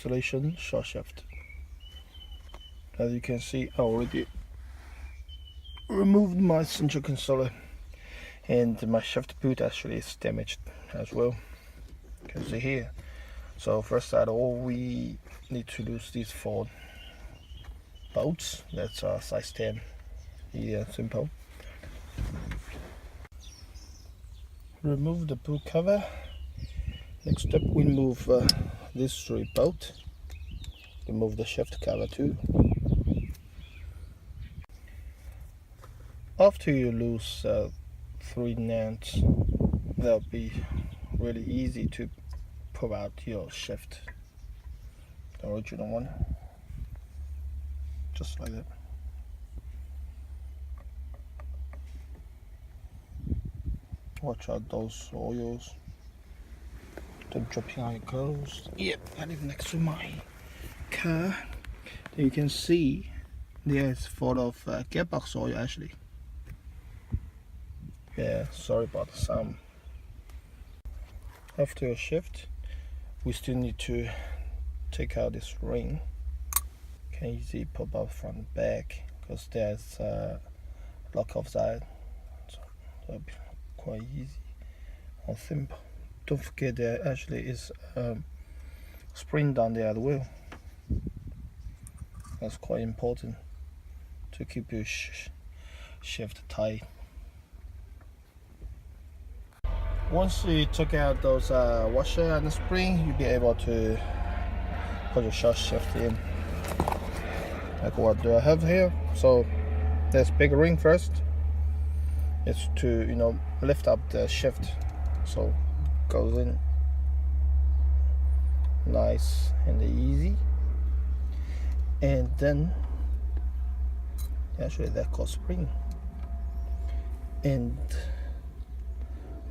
isolation short shaft. As you can see, I already removed my central consoler, and my shaft boot actually is damaged as well. You can see here. So first out, all we need to lose these 4 bolts. That's size 10. Yeah, simple. Remove the boot cover. Next step, we move these 3 bolts. Remove the shaft cover too. After you lose 3 nuts, that'll be really easy to pull out your shaft, the original one, just like that. Watch out those oils, don't drop on your clothes. Yep, I live next to my car. You can see there's full of gearbox oil actually. Yeah, sorry about the sound. After a shift, we still need to take out this ring. Can easily pop up from the back because there's a lock off side, so that'll be quite easy and simple. Don't forget there actually is a spring down there at the wheel. That's quite important to keep your shift tight. Once you took out those washer and the spring, you'll be able to put your short shaft in. Like what do I have here? So there's big ring first. It's to lift up the shaft, so it goes in nice and easy. And then actually that called spring. And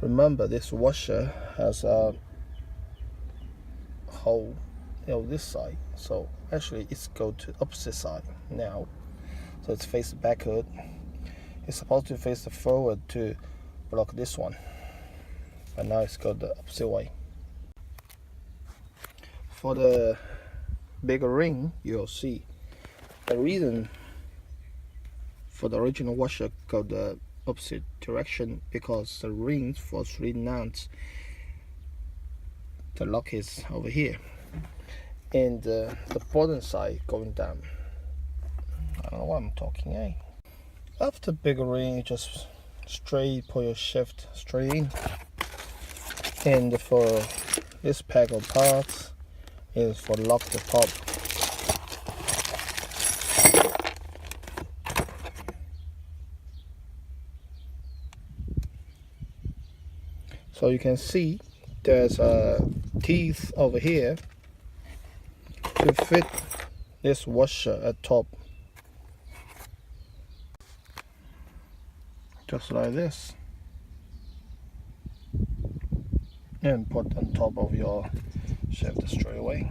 remember, this washer has a hole, this side. So actually, it's go to opposite side now. So it's facing backward. It's supposed to face the forward to block this one, but now it's got the opposite way. For the bigger ring, you'll see the reason for the original washer got the opposite direction because the rings for 3 nuts, the lock is over here, and the bottom side going down. I don't know what I'm talking, After bigger ring, you just straight pull your shaft straight in, and for this pack of parts is for lock the top. So you can see there's a teeth over here to fit this washer at top, just like this, and put on top of your shaft straight away.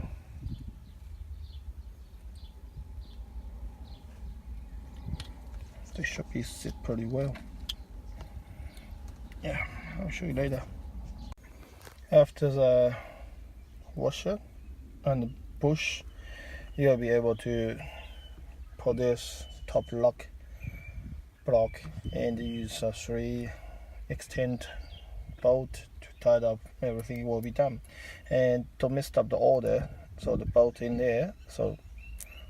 They should be sit pretty well. Yeah, I'll show you later. After the washer and the bush, you'll be able to put this top lock block and use a 3 extend bolt to tie up everything. Will be done. And to mess up the order, so the bolt in there, so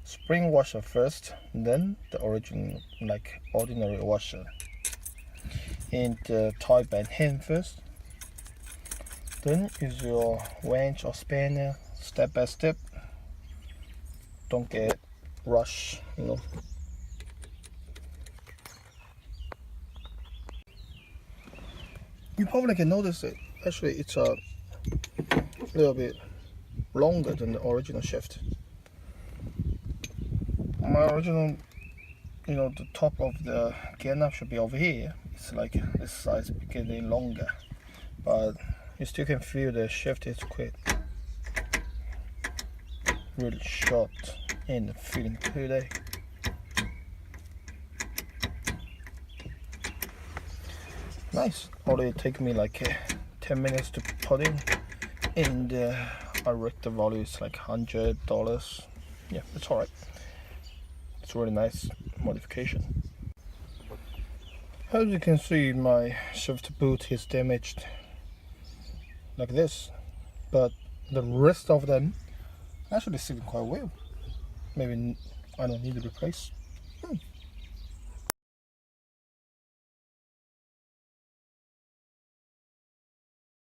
spring washer first, then the original like ordinary washer, and tie band hand first, then use your wrench or spanner step by step. Don't get rush, You probably can notice it. Actually, it's a little bit longer than the original shaft. My original, the top of the gear knob should be over here. It's like this size getting longer, but you still can feel the shaft is quite really short and feeling good. Nice. Already take me like 10 minutes to put in, and I rate the value is like $100. Yeah, it's alright. It's a really nice modification. As you can see, my shift boot is damaged like this, but the rest of them actually sitting quite well. Maybe I don't need to replace.